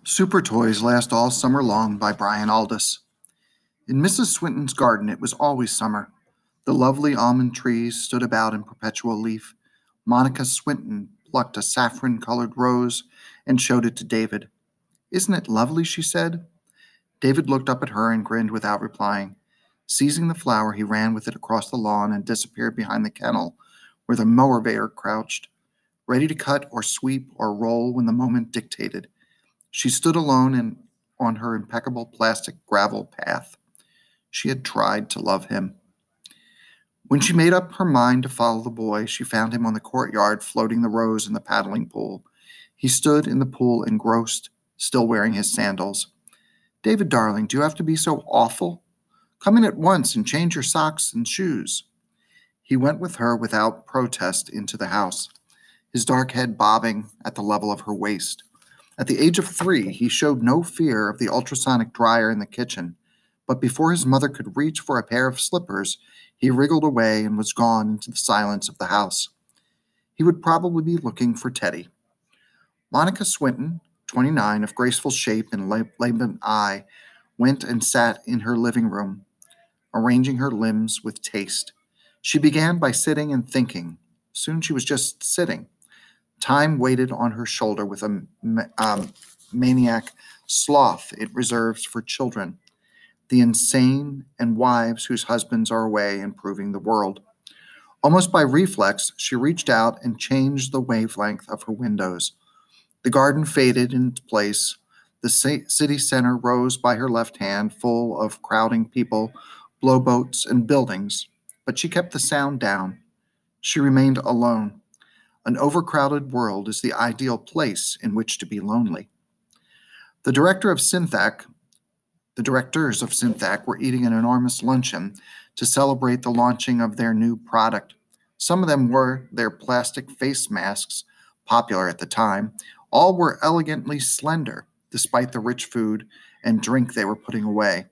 Super Toys Last All Summer Long by Brian Aldiss. In Mrs. Swinton's garden it was always summer. The lovely almond trees stood about in perpetual leaf. Monica Swinton plucked a saffron-colored rose and showed it to David. "Isn't it lovely?" she said. David looked up at her and grinned without replying. Seizing the flower, he ran with it across the lawn and disappeared behind the kennel where the mower crouched, ready to cut or sweep or roll when the moment dictated. She stood alone on her impeccable plastic gravel path. She had tried to love him. When she made up her mind to follow the boy, she found him on the courtyard floating the rose in the paddling pool. He stood in the pool engrossed, still wearing his sandals. "David, darling, do you have to be so awful? Come in at once and change your socks and shoes." He went with her without protest into the house, his dark head bobbing at the level of her waist. At the age of 3, he showed no fear of the ultrasonic dryer in the kitchen, but before his mother could reach for a pair of slippers, he wriggled away and was gone into the silence of the house. He would probably be looking for Teddy. Monica Swinton, 29, of graceful shape and lambent eye, went and sat in her living room, arranging her limbs with taste. She began by sitting and thinking. Soon she was just sitting. Time waited on her shoulder with a maniac sloth it reserves for children, the insane, and wives whose husbands are away improving the world. Almost by reflex, she reached out and changed the wavelength of her windows. The garden faded in its place. The city center rose by her left hand, full of crowding people, blowboats, and buildings, but she kept the sound down. She remained alone. An overcrowded world is the ideal place in which to be lonely. The director of Synthac The directors of Synthac were eating an enormous luncheon to celebrate the launching of their new product. Some of them wore their plastic face masks, popular at the time. All were elegantly slender, despite the rich food and drink they were putting away.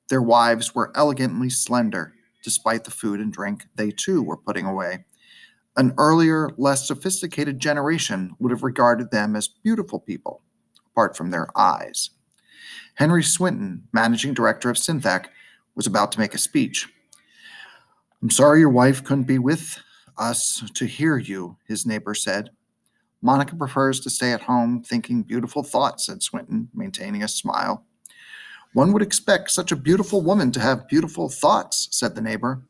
Their wives were elegantly slender, despite the food and drink they too were putting away. An earlier, less sophisticated generation would have regarded them as beautiful people, apart from their eyes. Henry Swinton, managing director of Synthac, was about to make a speech. "I'm sorry your wife couldn't be with us to hear you," his neighbor said. "Monica prefers to stay at home thinking beautiful thoughts," said Swinton, maintaining a smile. "One would expect such a beautiful woman to have beautiful thoughts," said the neighbor.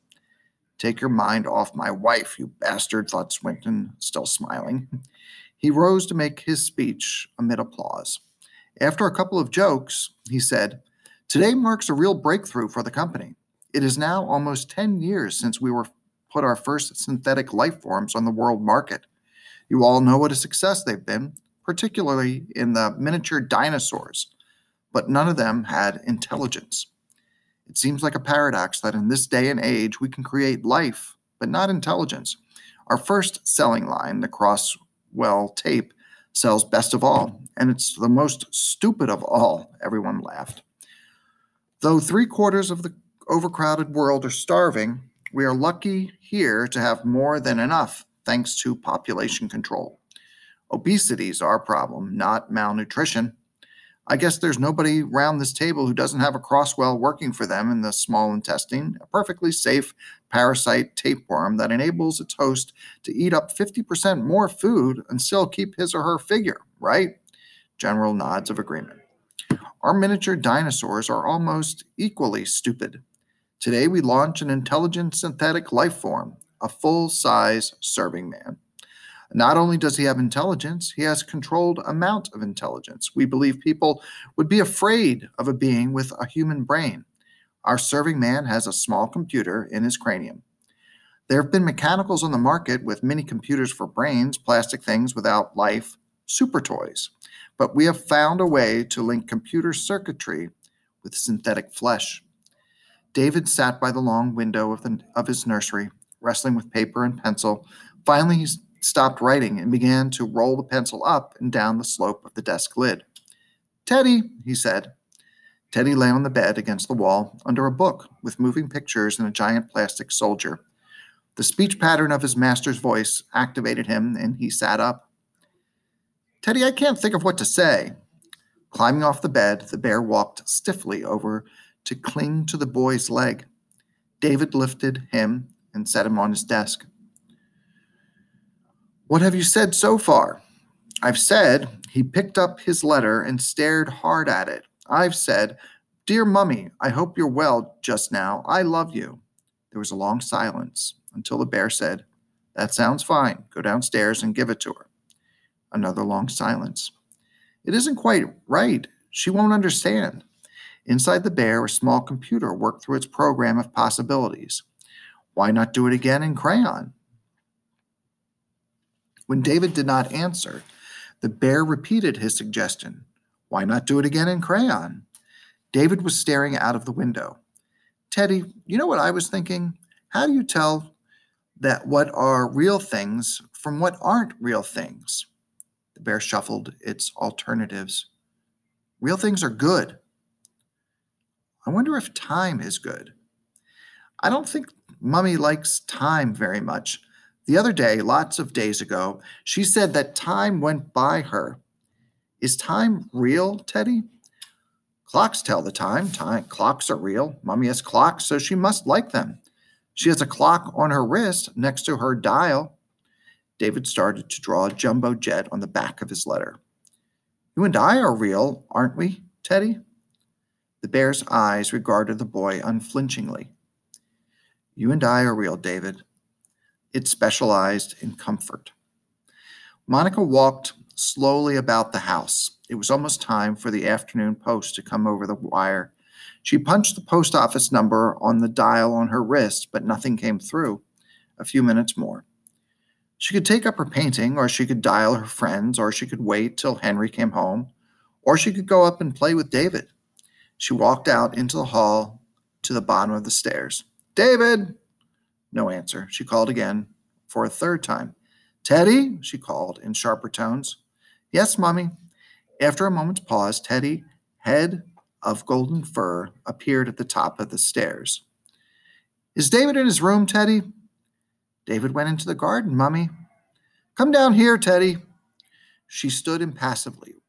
"Take your mind off my wife, you bastard," thought Swinton, still smiling. He rose to make his speech amid applause. After a couple of jokes, he said, "Today marks a real breakthrough for the company. It is now almost 10 years since we put our first synthetic life forms on the world market. You all know what a success they've been, particularly in the miniature dinosaurs, but none of them had intelligence. It seems like a paradox that in this day and age we can create life, but not intelligence. Our first selling line, the Crosswell tape, sells best of all, and it's the most stupid of all," everyone laughed. "Though 3/4 of the overcrowded world are starving, we are lucky here to have more than enough, thanks to population control. Obesity is our problem, not malnutrition. I guess there's nobody around this table who doesn't have a Crosswell working for them in the small intestine, a perfectly safe parasite tapeworm that enables its host to eat up 50% more food and still keep his or her figure, right?" General nods of agreement. "Our miniature dinosaurs are almost equally stupid. Today we launch an intelligent synthetic life form, a full-size serving man. Not only does he have intelligence, he has a controlled amount of intelligence. We believe people would be afraid of a being with a human brain. Our serving man has a small computer in his cranium. There have been mechanicals on the market with mini computers for brains, plastic things without life, super toys. But we have found a way to link computer circuitry with synthetic flesh." David sat by the long window of his nursery, wrestling with paper and pencil. Finally, he stopped writing and began to roll the pencil up and down the slope of the desk lid. "Teddy," he said. Teddy lay on the bed against the wall under a book with moving pictures and a giant plastic soldier. The speech pattern of his master's voice activated him, and he sat up. "Teddy, I can't think of what to say." Climbing off the bed, the bear walked stiffly over to cling to the boy's leg. David lifted him and set him on his desk. "What have you said so far?" "I've said," he picked up his letter and stared hard at it. "I've said, 'Dear Mummy, I hope you're well just now. I love you.'" There was a long silence until the bear said, "That sounds fine. Go downstairs and give it to her." Another long silence. "It isn't quite right. She won't understand." Inside the bear, a small computer worked through its program of possibilities. Why not do it again in crayon? When David did not answer, the bear repeated his suggestion. Why not do it again in crayon? David was staring out of the window. "Teddy, you know what I was thinking? How do you tell that what are real things from what aren't real things?" The bear shuffled its alternatives. "Real things are good. I wonder if time is good. I don't think Mummy likes time very much. The other day, lots of days ago, she said that time went by her. Is time real, Teddy?" "Clocks tell the time. Clocks are real. Mummy has clocks, so she must like them. She has a clock on her wrist next to her dial." David started to draw a jumbo jet on the back of his letter. "You and I are real, aren't we, Teddy?" The bear's eyes regarded the boy unflinchingly. "You and I are real, David." It specialized in comfort. Monica walked slowly about the house. It was almost time for the afternoon post to come over the wire. She punched the post office number on the dial on her wrist, but nothing came through. A few minutes more. She could take up her painting, or she could dial her friends, or she could wait till Henry came home, or she could go up and play with David. She walked out into the hall to the bottom of the stairs. "David!" No answer. She called again for a third time. "Teddy?" she called in sharper tones. "Yes, Mummy." After a moment's pause, Teddy, head of golden fur, appeared at the top of the stairs. "Is David in his room, Teddy?" "David went into the garden, Mummy." "Come down here, Teddy." She stood impassively,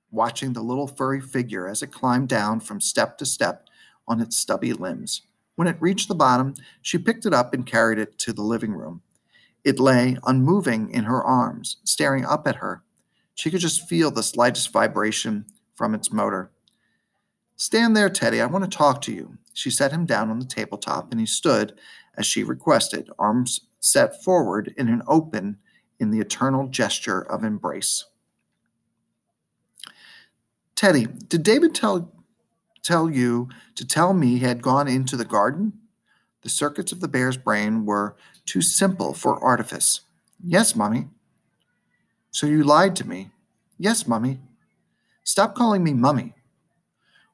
watching the little furry figure as it climbed down from step to step on its stubby limbs. When it reached the bottom, she picked it up and carried it to the living room. It lay unmoving in her arms, staring up at her. She could just feel the slightest vibration from its motor. "Stand there, Teddy. I want to talk to you." She set him down on the tabletop, and he stood as she requested, arms set forward in an open in the eternal gesture of embrace. "Teddy, did David tell you to tell me he had gone into the garden?" The circuits of the bear's brain were too simple for artifice. "Yes, Mummy." "So you lied to me?" "Yes, Mummy." "Stop calling me Mummy."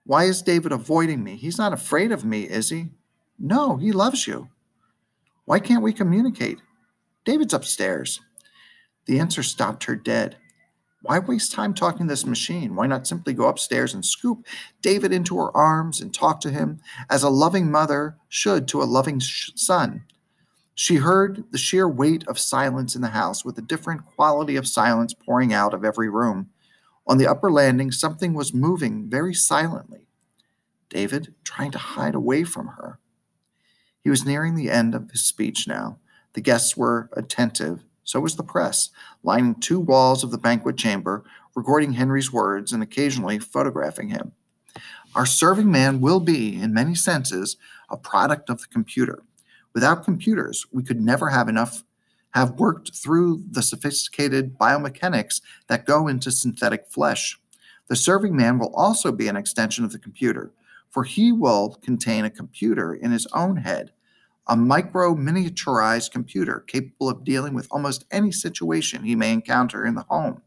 "Why is David avoiding me? He's not afraid of me, is he?" "No, he loves you." "Why can't we communicate?" "David's upstairs." The answer stopped her dead. Why waste time talking to this machine? Why not simply go upstairs and scoop David into her arms and talk to him as a loving mother should to a loving son? She heard the sheer weight of silence in the house, with a different quality of silence pouring out of every room. On the upper landing, something was moving very silently. David, trying to hide away from her. He was nearing the end of his speech now. The guests were attentive. So was the press, lining two walls of the banquet chamber, recording Henry's words and occasionally photographing him. Our serving man will be, in many senses, a product of the computer. Without computers, we could never have worked through the sophisticated biomechanics that go into synthetic flesh. The serving man will also be an extension of the computer, for he will contain a computer in his own head, a micro-miniaturized computer capable of dealing with almost any situation he may encounter in the home.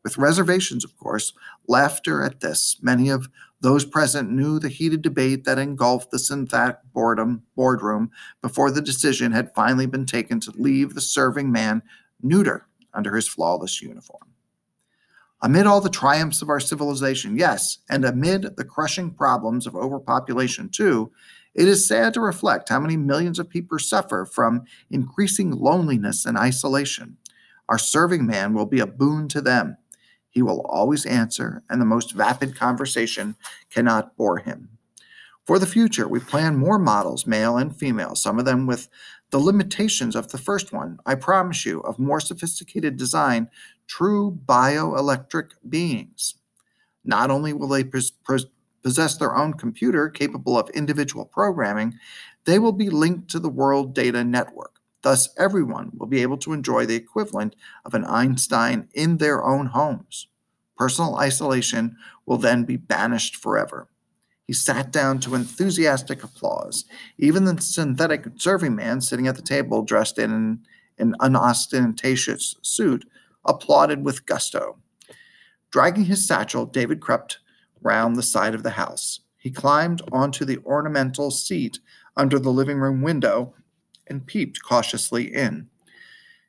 With reservations, of course. Laughter at this. Many of those present knew the heated debate that engulfed the synthetic boardroom before the decision had finally been taken to leave the serving man neuter under his flawless uniform. Amid all the triumphs of our civilization, yes, and amid the crushing problems of overpopulation too, it is sad to reflect how many millions of people suffer from increasing loneliness and isolation. Our serving man will be a boon to them. He will always answer, and the most vapid conversation cannot bore him. For the future, we plan more models, male and female, some of them with the limitations of the first one, I promise you, of more sophisticated design, true bioelectric beings. Not only will they possess their own computer capable of individual programming, they will be linked to the World Data Network. Thus, everyone will be able to enjoy the equivalent of an Einstein in their own homes. Personal isolation will then be banished forever. He sat down to enthusiastic applause. Even the synthetic serving man sitting at the table, dressed in an unostentatious suit, applauded with gusto. Dragging his satchel, David crept round the side of the house. He climbed onto the ornamental seat under the living room window and peeped cautiously in.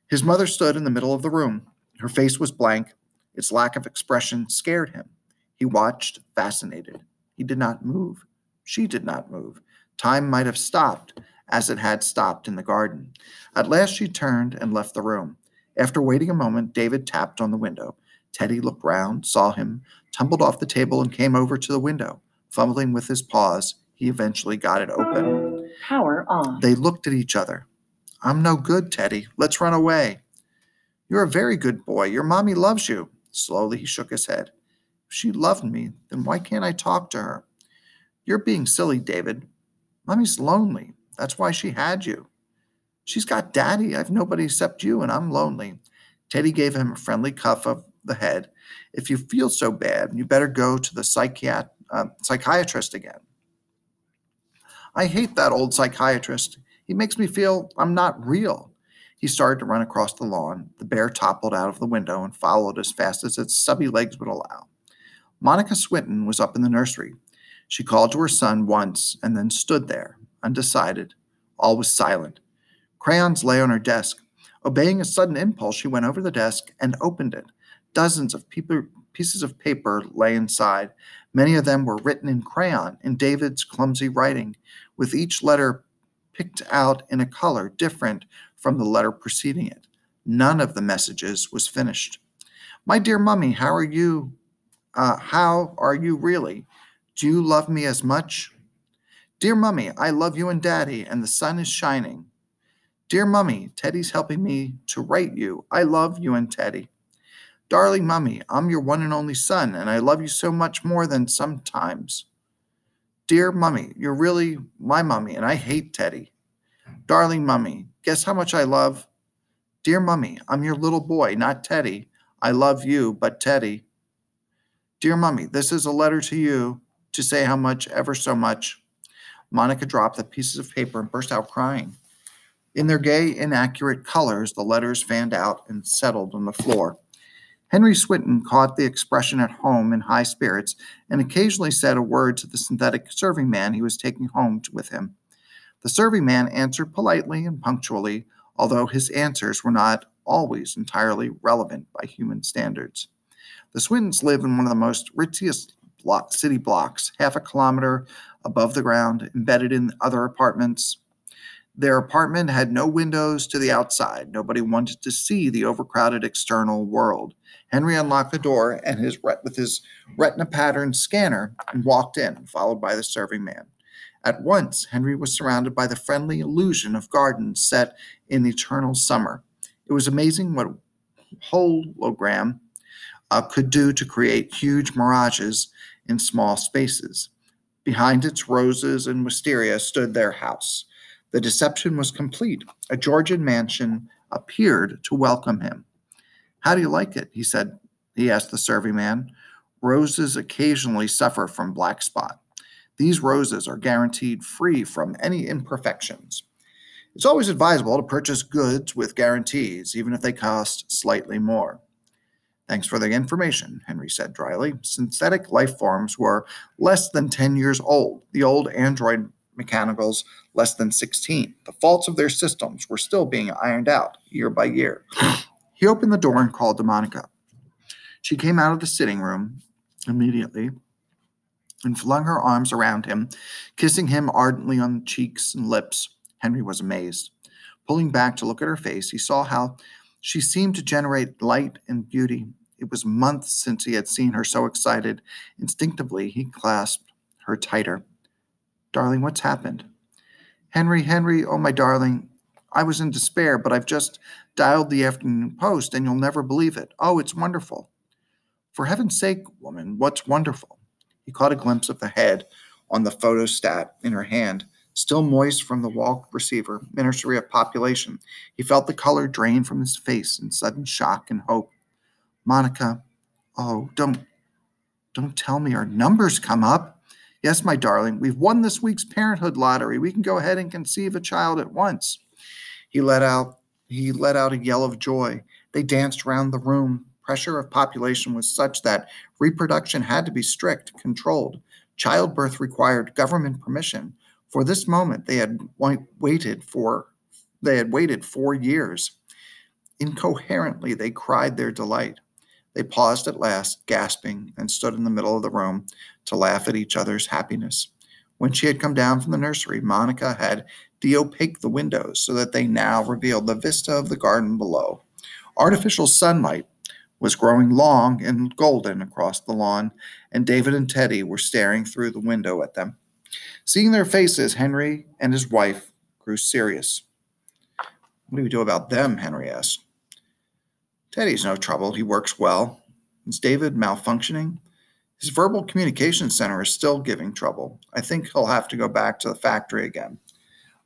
His mother stood in the middle of the room. Her face was blank. Its lack of expression scared him. He watched, fascinated. He did not move. She did not move. Time might have stopped, as it had stopped in the garden. At last she turned and left the room. After waiting a moment, David tapped on the window. Teddy looked round, saw him, tumbled off the table, and came over to the window. Fumbling with his paws, he eventually got it open. Power off. They looked at each other. I'm no good, Teddy. Let's run away. You're a very good boy. Your mommy loves you. Slowly he shook his head. If she loved me, then why can't I talk to her? You're being silly, David. Mommy's lonely. That's why she had you. She's got Daddy. I've nobody except you, and I'm lonely. Teddy gave him a friendly cuff of the head. If you feel so bad, you better go to the psychiatrist again. I hate that old psychiatrist. He makes me feel I'm not real. He started to run across the lawn. The bear toppled out of the window and followed as fast as its stubby legs would allow. Monica Swinton was up in the nursery. She called to her son once and then stood there, undecided. All was silent. Crayons lay on her desk. Obeying a sudden impulse, she went over the desk and opened it. Dozens of pieces of paper lay inside. Many of them were written in crayon, in David's clumsy writing, with each letter picked out in a color different from the letter preceding it. None of the messages was finished. My dear Mummy, how are you? How are you really? Do you love me as much? Dear Mummy, I love you and Daddy, and the sun is shining. Dear Mummy, Teddy's helping me to write you. I love you and Teddy. Darling Mummy, I'm your one and only son, and I love you so much more than sometimes. Dear Mummy, you're really my Mummy, and I hate Teddy. Darling Mummy, guess how much I love? Dear Mummy, I'm your little boy, not Teddy. I love you, but Teddy. Dear Mummy, this is a letter to you to say how much, ever so much. Monica dropped the pieces of paper and burst out crying. In their gay, inaccurate colors, the letters fanned out and settled on the floor. Henry Swinton caught the expression at home in high spirits and occasionally said a word to the synthetic serving man he was taking home with him. The serving man answered politely and punctually, although his answers were not always entirely relevant by human standards. The Swintons live in one of the most richest city blocks, half a kilometer above the ground, embedded in other apartments. Their apartment had no windows to the outside. Nobody wanted to see the overcrowded external world. Henry unlocked the door and with his retina pattern scanner and walked in, followed by the serving man. At once, Henry was surrounded by the friendly illusion of gardens set in eternal summer. It was amazing what hologram could do to create huge mirages in small spaces. Behind its roses and wisteria stood their house. The deception was complete. A Georgian mansion appeared to welcome him. How do you like it? He asked the serving man. Roses occasionally suffer from black spot. These roses are guaranteed free from any imperfections. It's always advisable to purchase goods with guarantees, even if they cost slightly more. Thanks for the information, Henry said dryly. Synthetic life forms were less than 10 years old. The old android mechanicals less than 16. The faults of their systems were still being ironed out year by year. He opened the door and called to Monica. She came out of the sitting room immediately and flung her arms around him, kissing him ardently on the cheeks and lips. Henry was amazed. Pulling back to look at her face, he saw how she seemed to generate light and beauty. It was months since he had seen her so excited. Instinctively, he clasped her tighter. Darling, what's happened? Henry, oh my darling, I was in despair, but I've just dialed the afternoon post and you'll never believe it. Oh, it's wonderful. For heaven's sake, woman, what's wonderful? He caught a glimpse of the head on the photostat in her hand, still moist from the wall receiver, Ministry of Population. He felt the color drain from his face in sudden shock and hope. Monica, oh, don't tell me our numbers come up. Yes, my darling, we've won this week's parenthood lottery. We can go ahead and conceive a child at once. He let out a yell of joy. They danced round the room. Pressure of population was such that reproduction had to be strict, controlled. Childbirth required government permission. For this moment they had waited 4 years. Incoherently they cried their delight. They paused at last, gasping, and stood in the middle of the room to laugh at each other's happiness. When she had come down from the nursery, Monica had de-opaqued the windows so that they now revealed the vista of the garden below. Artificial sunlight was growing long and golden across the lawn, and David and Teddy were staring through the window at them. Seeing their faces, Henry and his wife grew serious. What do we do about them? Henry asked. Teddy's no trouble. He works well. Is David malfunctioning? His verbal communication center is still giving trouble. I think he'll have to go back to the factory again.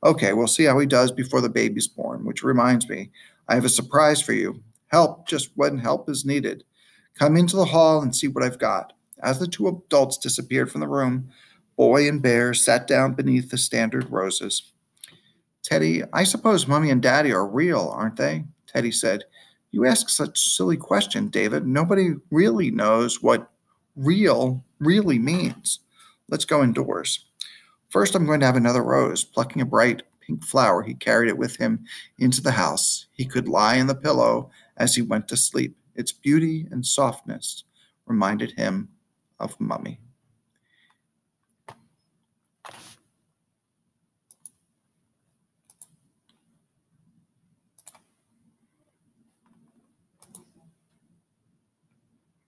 Okay, we'll see how he does before the baby's born, which reminds me, I have a surprise for you. Help just when help is needed. Come into the hall and see what I've got. As the two adults disappeared from the room, Boy and Bear sat down beneath the standard roses. Teddy, I suppose Mummy and Daddy are real, aren't they? Teddy said. You ask such a silly question, David. Nobody really knows what real really means. Let's go indoors. First, I'm going to have another rose. Plucking a bright pink flower, he carried it with him into the house. He could lie in the pillow as he went to sleep. Its beauty and softness reminded him of Mummy.